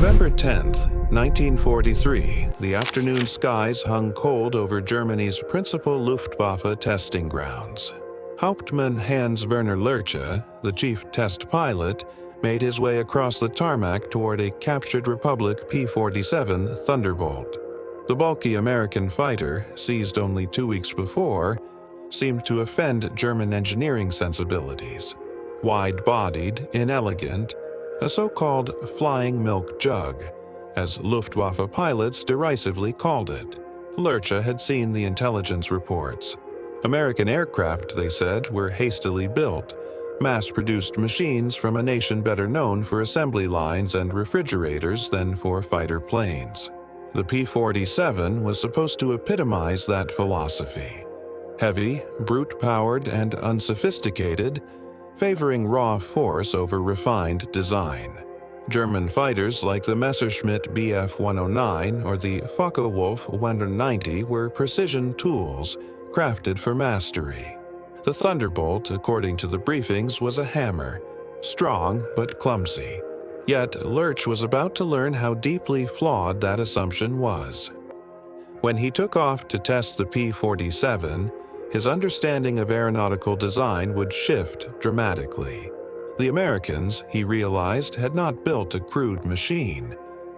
November 10th, 1943, the afternoon skies hung cold over Germany's principal Luftwaffe testing grounds. Hauptmann Hans Verner Lurch, the chief test pilot, made his way across the tarmac toward a captured Republic P-47 Thunderbolt. The bulky American fighter, seized only 2 weeks before, seemed to offend German engineering sensibilities. Wide-bodied, inelegant, a so-called flying milk jug, as Luftwaffe pilots derisively called it. Lurch had seen the intelligence reports. American aircraft, they said, were hastily built, mass-produced machines from a nation better known for assembly lines and refrigerators than for fighter planes. The P-47 was supposed to epitomize that philosophy. Heavy, brute-powered, and unsophisticated, favoring raw force over refined design. German fighters like the Messerschmitt Bf 109 or the Focke-Wulf 190 were precision tools crafted for mastery. The Thunderbolt, according to the briefings, was a hammer, strong but clumsy. Yet Lurch was about to learn how deeply flawed that assumption was. When he took off to test the P-47, his understanding of aeronautical design would shift dramatically. The Americans, he realized, had not built a crude machine.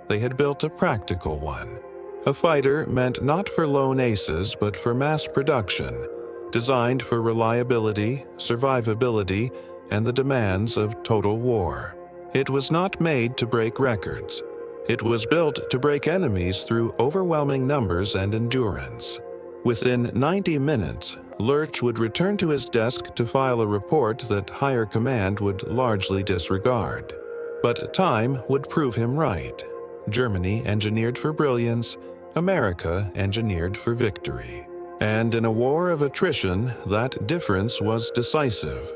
They had built a practical one. A fighter meant not for lone aces but for mass production, designed for reliability, survivability, and the demands of total war. It was not made to break records. It was built to break enemies through overwhelming numbers and endurance. Within 90 minutes, Lurch would return to his desk to file a report that higher command would largely disregard. But time would prove him right. Germany engineered for brilliance, America engineered for victory. And in a war of attrition, that difference was decisive.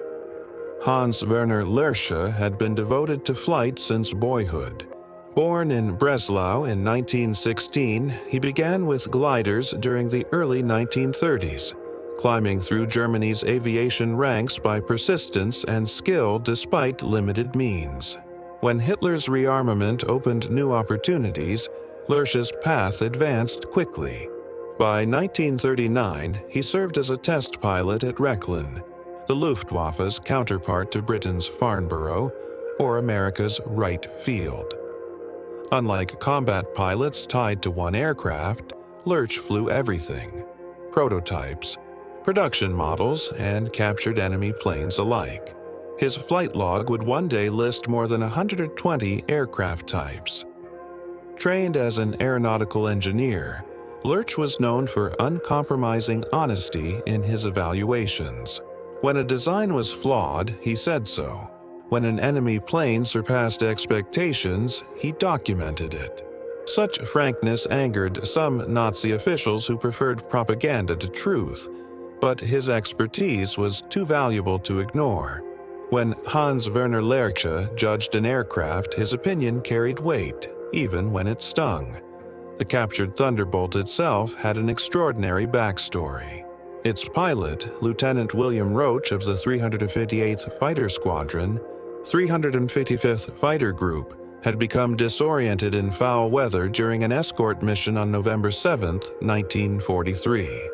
Hans Verner Lurch had been devoted to flight since boyhood. Born in Breslau in 1916, he began with gliders during the early 1930s, climbing through Germany's aviation ranks by persistence and skill despite limited means. When Hitler's rearmament opened new opportunities, Lurch's path advanced quickly. By 1939, he served as a test pilot at Rechlin, the Luftwaffe's counterpart to Britain's Farnborough, or America's Wright Field. Unlike combat pilots tied to one aircraft, Lurch flew everything: prototypes, production models, and captured enemy planes alike. His flight log would one day list more than 120 aircraft types. Trained as an aeronautical engineer, Lurch was known for uncompromising honesty in his evaluations. When a design was flawed, he said so. When an enemy plane surpassed expectations, he documented it. Such frankness angered some Nazi officials who preferred propaganda to truth, but his expertise was too valuable to ignore. When Hans Werner Lurch judged an aircraft, his opinion carried weight, even when it stung. The captured Thunderbolt itself had an extraordinary backstory. Its pilot, Lieutenant William Roach of the 358th Fighter Squadron, 355th Fighter Group, had become disoriented in foul weather during an escort mission on November 7, 1943.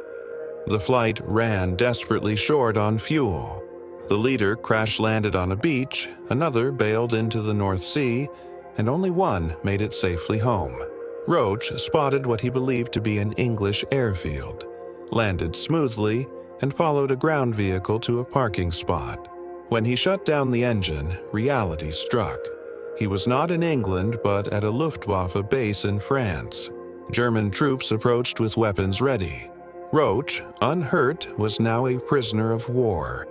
The flight ran desperately short on fuel. The leader crash-landed on a beach, another bailed into the North Sea, and only one made it safely home. Roach spotted what he believed to be an English airfield, landed smoothly, and followed a ground vehicle to a parking spot. When he shut down the engine, reality struck. He was not in England, but at a Luftwaffe base in France. German troops approached with weapons ready. Roach, unhurt, was now a prisoner of war.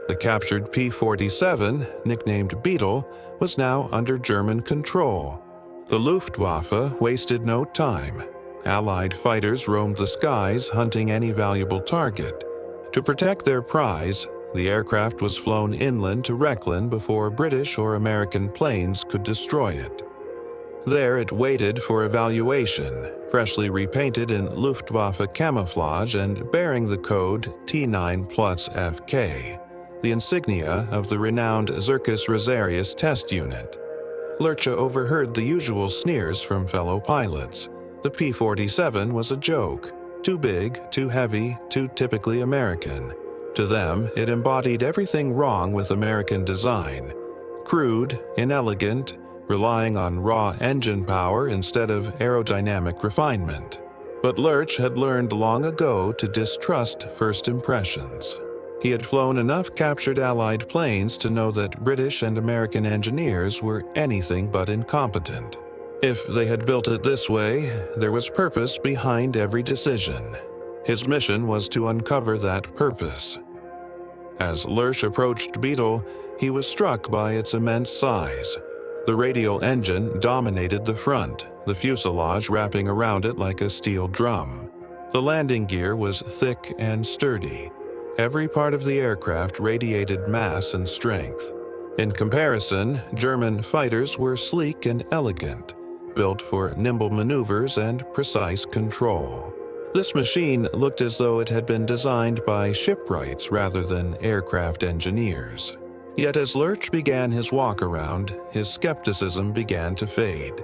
The captured P-47, nicknamed Beetle, was now under German control. The Luftwaffe wasted no time. Allied fighters roamed the skies, hunting any valuable target. To protect their prize, the aircraft was flown inland to Rechlin before British or American planes could destroy it. There it waited for evaluation, freshly repainted in Luftwaffe camouflage and bearing the code T9+FK, the insignia of the renowned Circus Rosarius test unit. Lurch overheard the usual sneers from fellow pilots. The P-47 was a joke. Too big, too heavy, too typically American. To them, it embodied everything wrong with American design. Crude, inelegant, relying on raw engine power instead of aerodynamic refinement. But Lurch had learned long ago to distrust first impressions. He had flown enough captured Allied planes to know that British and American engineers were anything but incompetent. If they had built it this way, there was purpose behind every decision. His mission was to uncover that purpose. As Lurch approached Beetle, he was struck by its immense size. The radial engine dominated the front, the fuselage wrapping around it like a steel drum. The landing gear was thick and sturdy. Every part of the aircraft radiated mass and strength. In comparison, German fighters were sleek and elegant, built for nimble maneuvers and precise control. This machine looked as though it had been designed by shipwrights rather than aircraft engineers. Yet as Lurch began his walk-around, his skepticism began to fade.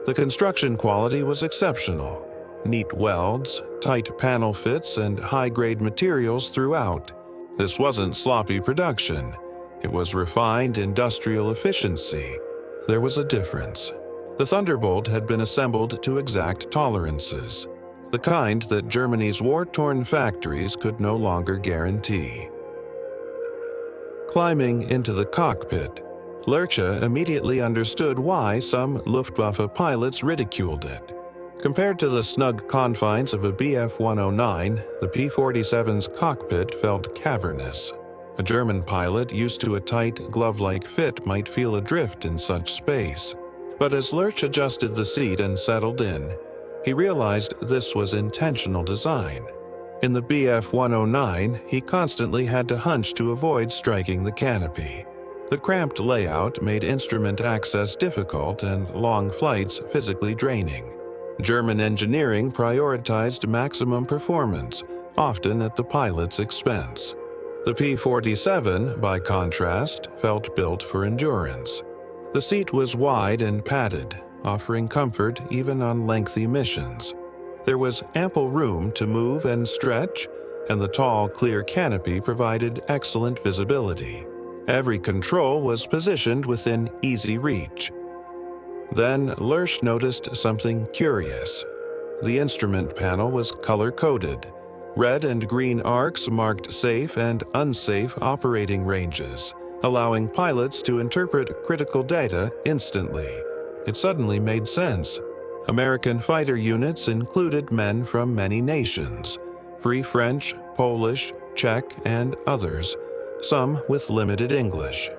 The construction quality was exceptional. Neat welds, tight panel fits, and high-grade materials throughout. This wasn't sloppy production. It was refined industrial efficiency. There was a difference. The Thunderbolt had been assembled to exact tolerances, the kind that Germany's war-torn factories could no longer guarantee. Climbing into the cockpit, Lurch immediately understood why some Luftwaffe pilots ridiculed it. Compared to the snug confines of a Bf-109, the P-47's cockpit felt cavernous. A German pilot used to a tight, glove-like fit might feel adrift in such space. But as Lurch adjusted the seat and settled in, he realized this was intentional design. In the Bf-109, he constantly had to hunch to avoid striking the canopy. The cramped layout made instrument access difficult and long flights physically draining. German engineering prioritized maximum performance, often at the pilot's expense. The P-47, by contrast, felt built for endurance. The seat was wide and padded, offering comfort even on lengthy missions. There was ample room to move and stretch, and the tall, clear canopy provided excellent visibility. Every control was positioned within easy reach. Then Lurch noticed something curious. The instrument panel was color-coded. Red and green arcs marked safe and unsafe operating ranges, allowing pilots to interpret critical data instantly. It suddenly made sense. American fighter units included men from many nations: Free French, Polish, Czech, and others, some with limited English.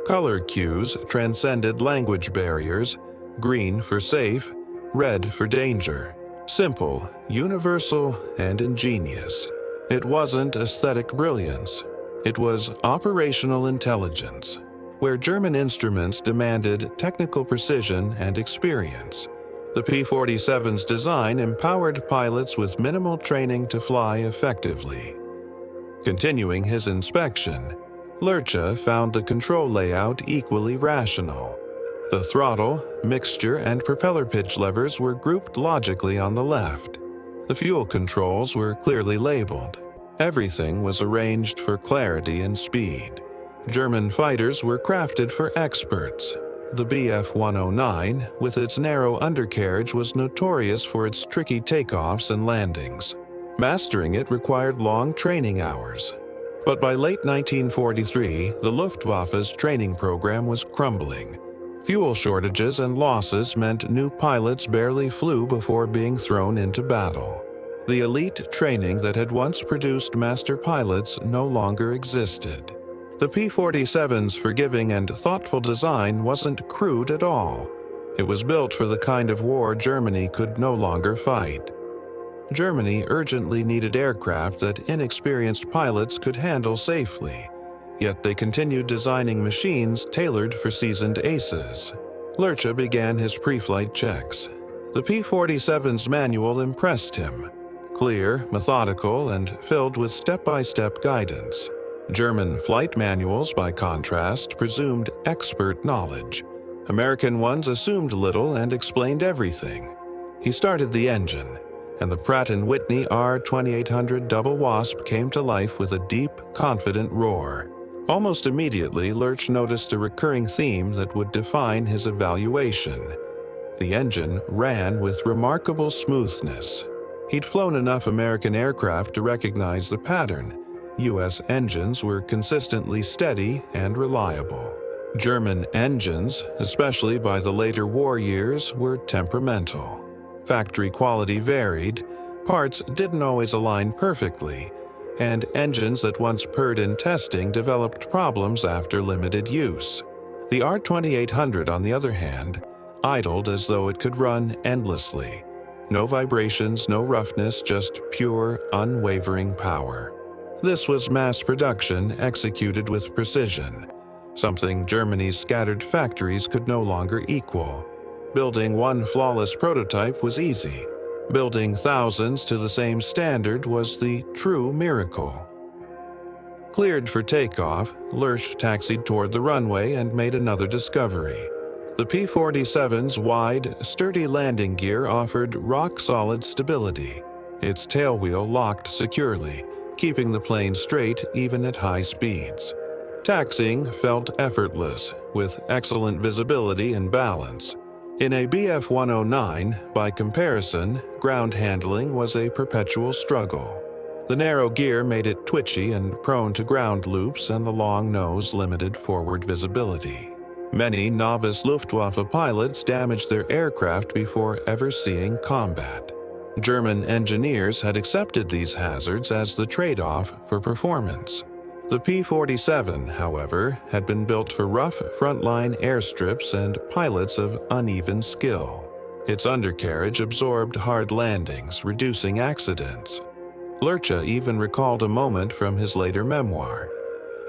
Color cues transcended language barriers: green for safe, red for danger. Simple, universal, and ingenious. It wasn't aesthetic brilliance. It was operational intelligence. Where German instruments demanded technical precision and experience, the P-47's design empowered pilots with minimal training to fly effectively. Continuing his inspection, Lurch found the control layout equally rational. The throttle, mixture, and propeller pitch levers were grouped logically on the left. The fuel controls were clearly labeled. Everything was arranged for clarity and speed. German fighters were crafted for experts. The Bf-109, with its narrow undercarriage, was notorious for its tricky takeoffs and landings. Mastering it required long training hours. But by late 1943, the Luftwaffe's training program was crumbling. Fuel shortages and losses meant new pilots barely flew before being thrown into battle. The elite training that had once produced master pilots no longer existed. The P-47's forgiving and thoughtful design wasn't crude at all. It was built for the kind of war Germany could no longer fight. Germany urgently needed aircraft that inexperienced pilots could handle safely, yet they continued designing machines tailored for seasoned aces. Lurch began his pre-flight checks. The P-47's manual impressed him. Clear, methodical, and filled with step-by-step guidance. German flight manuals, by contrast, presumed expert knowledge. American ones assumed little and explained everything. He started the engine, and the Pratt & Whitney R2800 Double Wasp came to life with a deep, confident roar. Almost immediately, Lurch noticed a recurring theme that would define his evaluation. The engine ran with remarkable smoothness. He'd flown enough American aircraft to recognize the pattern. U.S. engines were consistently steady and reliable. German engines, especially by the later war years, were temperamental. Factory quality varied, parts didn't always align perfectly, and engines that once purred in testing developed problems after limited use. The R2800, on the other hand, idled as though it could run endlessly. No vibrations, no roughness, just pure, unwavering power. This was mass production executed with precision, something Germany's scattered factories could no longer equal. Building one flawless prototype was easy. Building thousands to the same standard was the true miracle. Cleared for takeoff, Lurch taxied toward the runway and made another discovery. The P-47's wide, sturdy landing gear offered rock-solid stability. Its tailwheel locked securely, keeping the plane straight even at high speeds. Taxiing felt effortless, with excellent visibility and balance. In a Bf-109, by comparison, ground handling was a perpetual struggle. The narrow gear made it twitchy and prone to ground loops, and the long nose limited forward visibility. Many novice Luftwaffe pilots damaged their aircraft before ever seeing combat. German engineers had accepted these hazards as the trade-off for performance. The P-47, however, had been built for rough frontline airstrips and pilots of uneven skill. Its undercarriage absorbed hard landings, reducing accidents. Lurch even recalled a moment from his later memoir.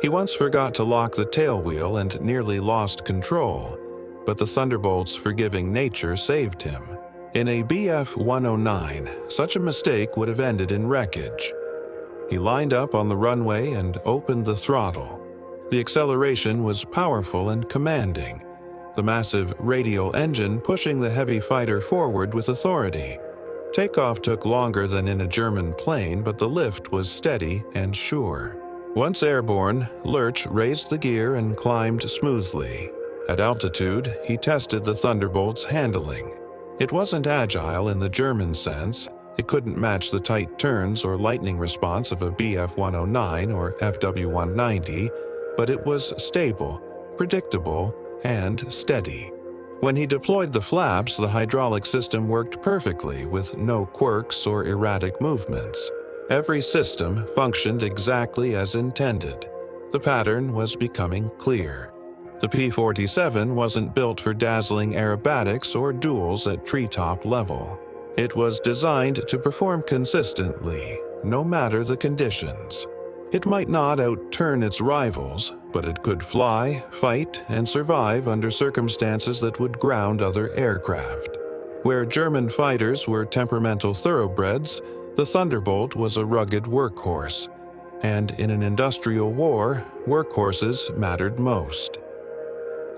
He once forgot to lock the tailwheel and nearly lost control, but the Thunderbolt's forgiving nature saved him. In a Bf-109, such a mistake would have ended in wreckage. He lined up on the runway and opened the throttle. The acceleration was powerful and commanding, the massive radial engine pushing the heavy fighter forward with authority. Takeoff took longer than in a German plane, but the lift was steady and sure. Once airborne, Lurch raised the gear and climbed smoothly. At altitude, he tested the Thunderbolt's handling. It wasn't agile in the German sense. It couldn't match the tight turns or lightning response of a Bf-109 or FW-190, but it was stable, predictable, and steady. When he deployed the flaps, the hydraulic system worked perfectly with no quirks or erratic movements. Every system functioned exactly as intended. The pattern was becoming clear. The P-47 wasn't built for dazzling aerobatics or duels at treetop level. It was designed to perform consistently, no matter the conditions. It might not outturn its rivals, but it could fly, fight, and survive under circumstances that would ground other aircraft. Where German fighters were temperamental thoroughbreds, the Thunderbolt was a rugged workhorse, and in an industrial war, workhorses mattered most.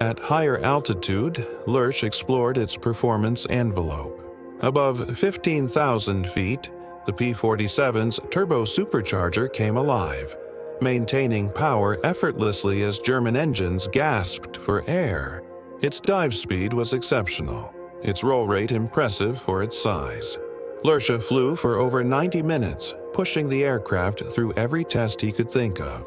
At higher altitude, Lurch explored its performance envelope. Above 15,000 feet, the P-47's turbo supercharger came alive, maintaining power effortlessly as German engines gasped for air. Its dive speed was exceptional, its roll rate impressive for its size. Lurch flew for over 90 minutes, pushing the aircraft through every test he could think of.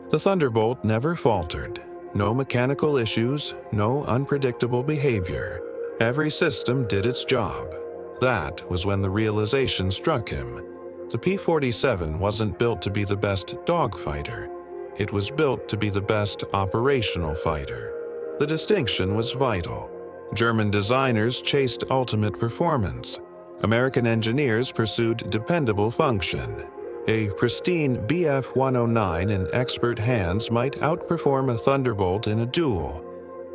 The Thunderbolt never faltered. No mechanical issues, no unpredictable behavior. Every system did its job. That was when the realization struck him. The P-47 wasn't built to be the best dogfighter. It was built to be the best operational fighter. The distinction was vital. German designers chased ultimate performance. American engineers pursued dependable function. A pristine Bf-109 in expert hands might outperform a Thunderbolt in a duel.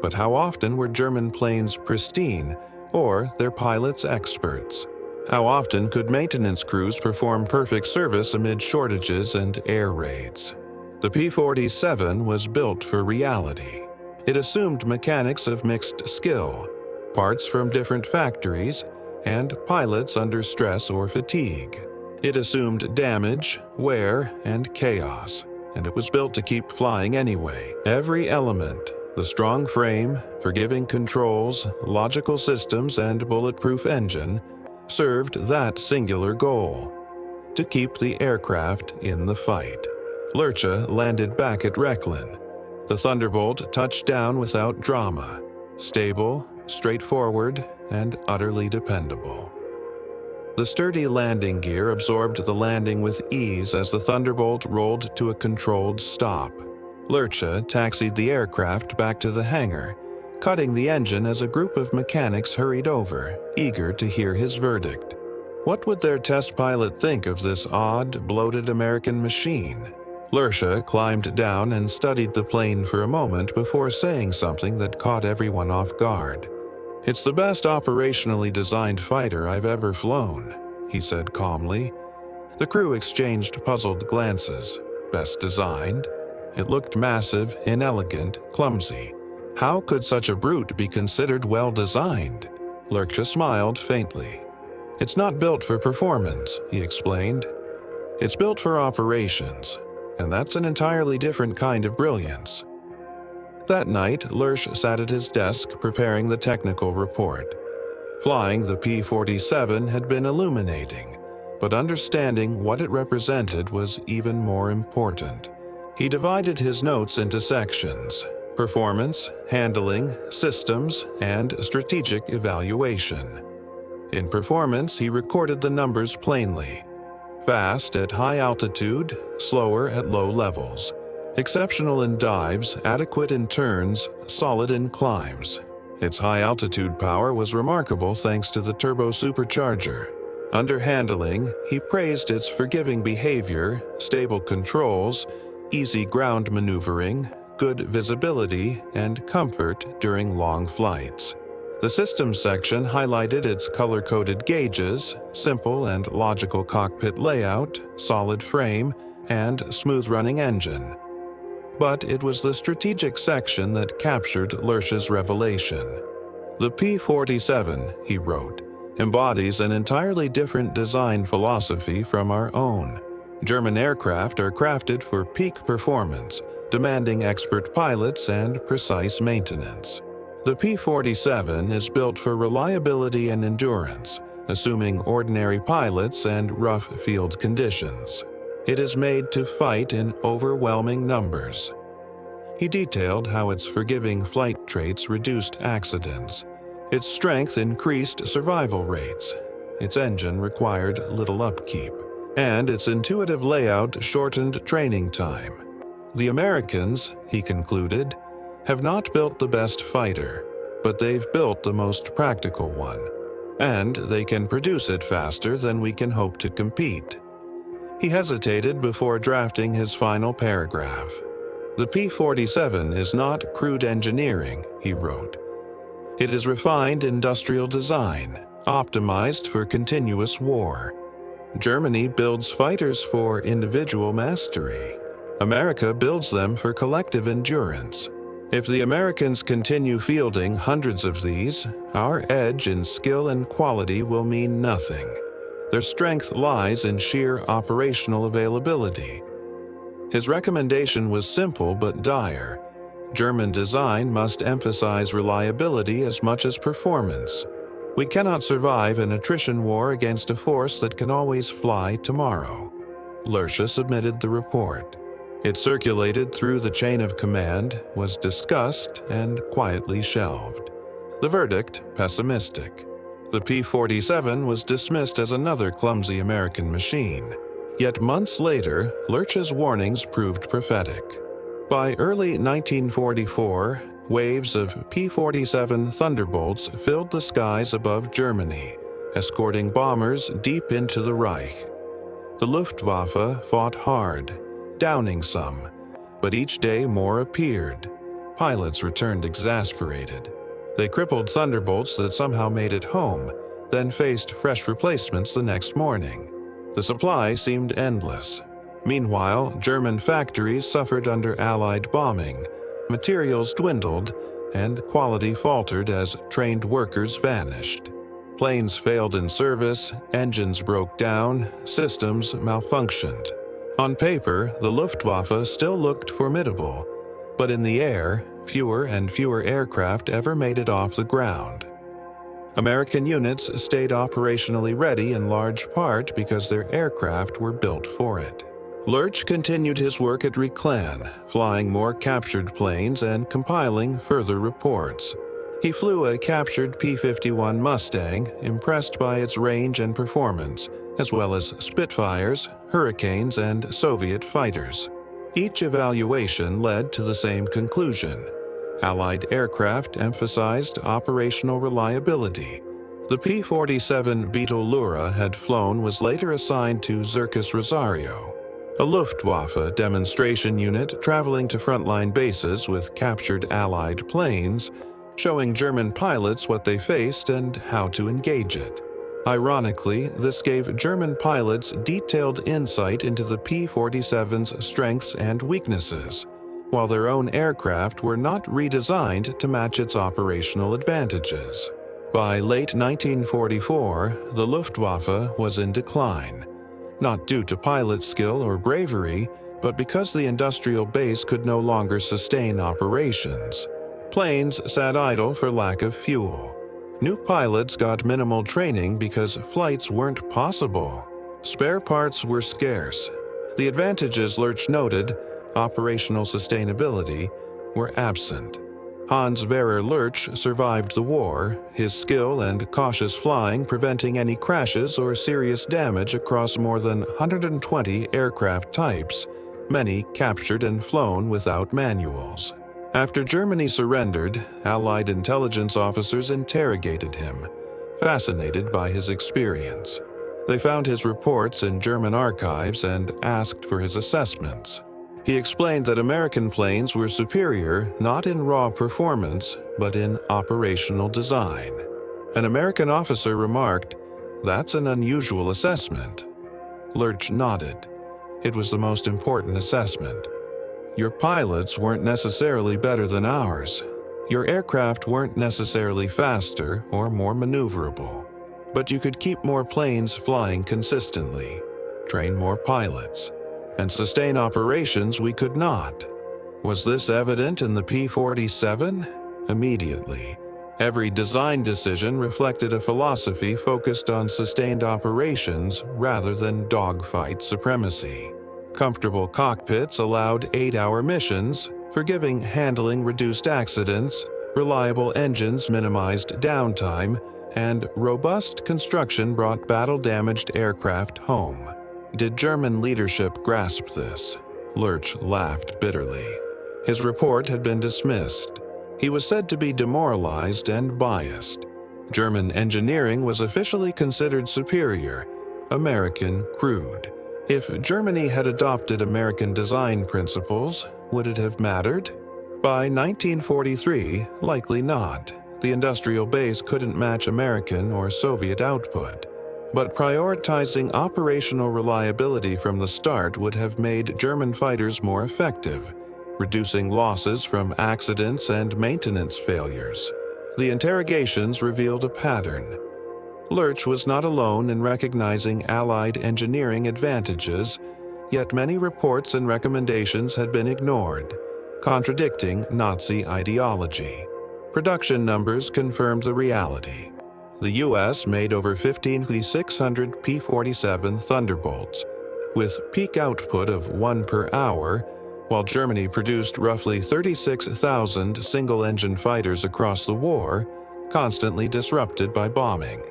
But how often were German planes pristine, or their pilots experts? How often could maintenance crews perform perfect service amid shortages and air raids? The P-47 was built for reality. It assumed mechanics of mixed skill, parts from different factories, and pilots under stress or fatigue. It assumed damage, wear, and chaos, and it was built to keep flying anyway. Every element, the strong frame, forgiving controls, logical systems, and bulletproof engine, served that singular goal: to keep the aircraft in the fight. Lurch landed back at Rechlin. The Thunderbolt touched down without drama, stable, straightforward, and utterly dependable. The sturdy landing gear absorbed the landing with ease as the Thunderbolt rolled to a controlled stop. Lurch taxied the aircraft back to the hangar, cutting the engine as a group of mechanics hurried over, eager to hear his verdict. What would their test pilot think of this odd, bloated American machine? Lurch climbed down and studied the plane for a moment before saying something that caught everyone off guard. "It's the best operationally designed fighter I've ever flown," he said calmly. The crew exchanged puzzled glances. Best designed? It looked massive, inelegant, clumsy. How could such a brute be considered well designed? Lurch smiled faintly. "It's not built for performance," he explained. "It's built for operations, and that's an entirely different kind of brilliance." That night, Lurch sat at his desk preparing the technical report. Flying the P-47 had been illuminating, but understanding what it represented was even more important. He divided his notes into sections: performance, handling, systems, and strategic evaluation. In performance, he recorded the numbers plainly: fast at high altitude, slower at low levels. Exceptional in dives, adequate in turns, solid in climbs. Its high-altitude power was remarkable thanks to the turbo supercharger. Under handling, he praised its forgiving behavior, stable controls, easy ground maneuvering, good visibility, and comfort during long flights. The systems section highlighted its color-coded gauges, simple and logical cockpit layout, solid frame, and smooth-running engine. But it was the strategic section that captured Lurch's revelation. "The P-47," he wrote, "embodies an entirely different design philosophy from our own. German aircraft are crafted for peak performance, demanding expert pilots and precise maintenance. The P-47 is built for reliability and endurance, assuming ordinary pilots and rough field conditions. It is made to fight in overwhelming numbers." He detailed how its forgiving flight traits reduced accidents. Its strength increased survival rates. Its engine required little upkeep. And its intuitive layout shortened training time. "The Americans," he concluded, "have not built the best fighter, but they've built the most practical one. And they can produce it faster than we can hope to compete." He hesitated before drafting his final paragraph. "The P-47 is not crude engineering," he wrote. "It is refined industrial design, optimized for continuous war. Germany builds fighters for individual mastery. America builds them for collective endurance. If the Americans continue fielding hundreds of these, our edge in skill and quality will mean nothing. Their strength lies in sheer operational availability." His recommendation was simple but dire. German design must emphasize reliability as much as performance. We cannot survive an attrition war against a force that can always fly tomorrow. Lurch submitted the report. It circulated through the chain of command, was discussed, and quietly shelved. The verdict, pessimistic. The P-47 was dismissed as another clumsy American machine. Yet months later, Lurch's warnings proved prophetic. By early 1944, waves of P-47 Thunderbolts filled the skies above Germany, escorting bombers deep into the Reich. The Luftwaffe fought hard, downing some, but each day more appeared. Pilots returned exasperated. They crippled Thunderbolts that somehow made it home, then faced fresh replacements the next morning. The supply seemed endless. Meanwhile, German factories suffered under Allied bombing, Materials dwindled, and quality faltered as trained workers vanished. Planes failed in service, engines broke down, systems malfunctioned. On paper, the Luftwaffe still looked formidable, but in the air, fewer and fewer aircraft ever made it off the ground. American units stayed operationally ready in large part because their aircraft were built for it. Lurch continued his work at Reclan, flying more captured planes and compiling further reports. He flew a captured P-51 Mustang, impressed by its range and performance, as well as Spitfires, Hurricanes, and Soviet fighters. Each evaluation led to the same conclusion. Allied aircraft emphasized operational reliability. The P-47 Beetle Lura had flown was later assigned to Zircus Rosario, a Luftwaffe demonstration unit traveling to frontline bases with captured Allied planes, showing German pilots what they faced and how to engage it. Ironically, this gave German pilots detailed insight into the P-47's strengths and weaknesses, while their own aircraft were not redesigned to match its operational advantages. By late 1944, the Luftwaffe was in decline, not due to pilot skill or bravery, but because the industrial base could no longer sustain operations. Planes sat idle for lack of fuel. New pilots got minimal training because flights weren't possible. Spare parts were scarce. The advantages Lurch noted, operational sustainability, were absent. Verner Lurch survived the war, his skill and cautious flying preventing any crashes or serious damage across more than 120 aircraft types, many captured and flown without manuals. After Germany surrendered, Allied intelligence officers interrogated him, fascinated by his experience. They found his reports in German archives and asked for his assessments. He explained that American planes were superior not in raw performance, but in operational design. An American officer remarked, "That's an unusual assessment." Lurch nodded. It was the most important assessment. Your pilots weren't necessarily better than ours. Your aircraft weren't necessarily faster or more maneuverable. But you could keep more planes flying consistently, train more pilots, and sustain operations we could not. Was this evident in the P-47? Immediately. Every design decision reflected a philosophy focused on sustained operations rather than dogfight supremacy. Comfortable cockpits allowed 8-hour missions, forgiving handling reduced accidents, reliable engines minimized downtime, and robust construction brought battle-damaged aircraft home. Did German leadership grasp this? Lurch laughed bitterly. His report had been dismissed. He was said to be demoralized and biased. German engineering was officially considered superior, American crude. If Germany had adopted American design principles, would it have mattered? By 1943, likely not. The industrial base couldn't match American or Soviet output. But prioritizing operational reliability from the start would have made German fighters more effective, reducing losses from accidents and maintenance failures. The interrogations revealed a pattern. Lurch was not alone in recognizing Allied engineering advantages, yet many reports and recommendations had been ignored, contradicting Nazi ideology. Production numbers confirmed the reality. The U.S. made over 15,600 P-47 Thunderbolts, with peak output of 1 per hour, while Germany produced roughly 36,000 single-engine fighters across the war, constantly disrupted by bombing.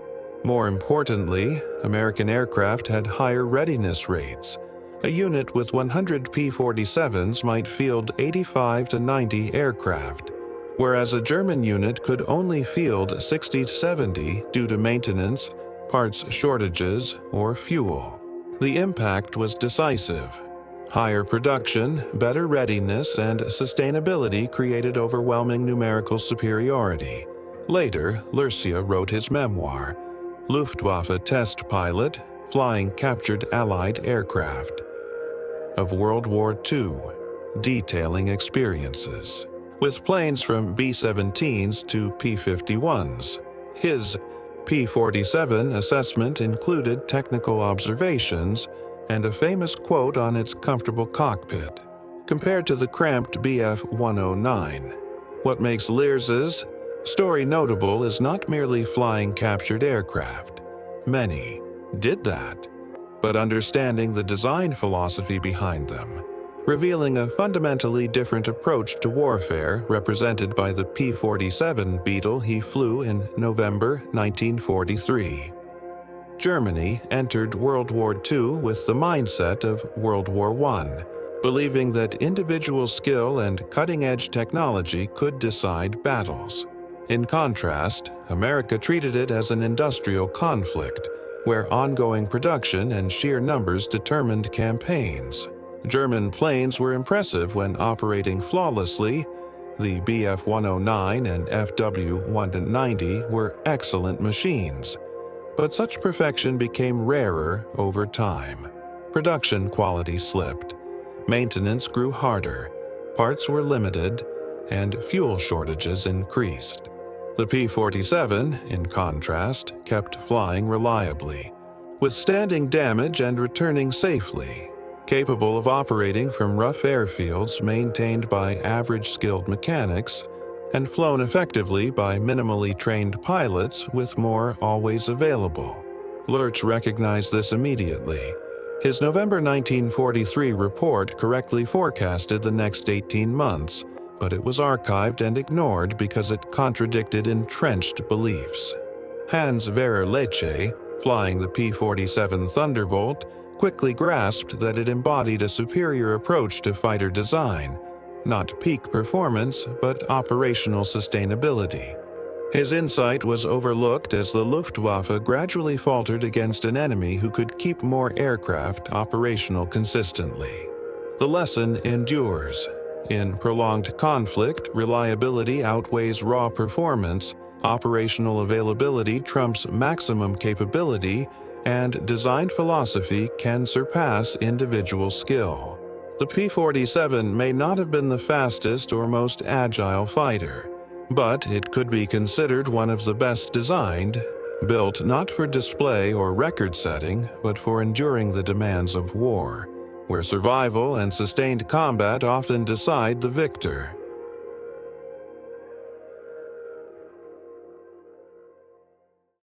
More importantly, American aircraft had higher readiness rates. A unit with 100 P-47s might field 85 to 90 aircraft, whereas a German unit could only field 60 to 70 due to maintenance, parts shortages, or fuel. The impact was decisive. Higher production, better readiness, and sustainability created overwhelming numerical superiority. Later, Lurcia wrote his memoir, Luftwaffe Test Pilot, Flying Captured Allied Aircraft, of World War II, detailing experiences. with planes from B-17s to P-51s. His P-47 assessment included technical observations and a famous quote on its comfortable cockpit, compared to the cramped Bf-109. What makes Lears's story notable is not merely flying captured aircraft. Many did that, but understanding the design philosophy behind them, revealing a fundamentally different approach to warfare represented by the P-47 Beetle he flew in November 1943. Germany entered World War II with the mindset of World War I, believing that individual skill and cutting-edge technology could decide battles. In contrast, America treated it as an industrial conflict, where ongoing production and sheer numbers determined campaigns. German planes were impressive when operating flawlessly. The Bf-109 and Fw-190 were excellent machines, but such perfection became rarer over time. Production quality slipped. Maintenance grew harder, parts were limited, and fuel shortages increased. The P-47, in contrast, kept flying reliably, withstanding damage and returning safely, capable of operating from rough airfields maintained by average skilled mechanics and flown effectively by minimally trained pilots with more always available. Lurch recognized this immediately. His November 1943 report correctly forecasted the next 18 months, but it was archived and ignored because it contradicted entrenched beliefs. Verner Lurch, flying the P-47 Thunderbolt, quickly grasped that it embodied a superior approach to fighter design, not peak performance, but operational sustainability. His insight was overlooked as the Luftwaffe gradually faltered against an enemy who could keep more aircraft operational consistently. The lesson endures. In prolonged conflict, reliability outweighs raw performance, operational availability trumps maximum capability, and design philosophy can surpass individual skill. The P-47 may not have been the fastest or most agile fighter, but it could be considered one of the best designed, built not for display or record-setting, but for enduring the demands of war, where survival and sustained combat often decide the victor.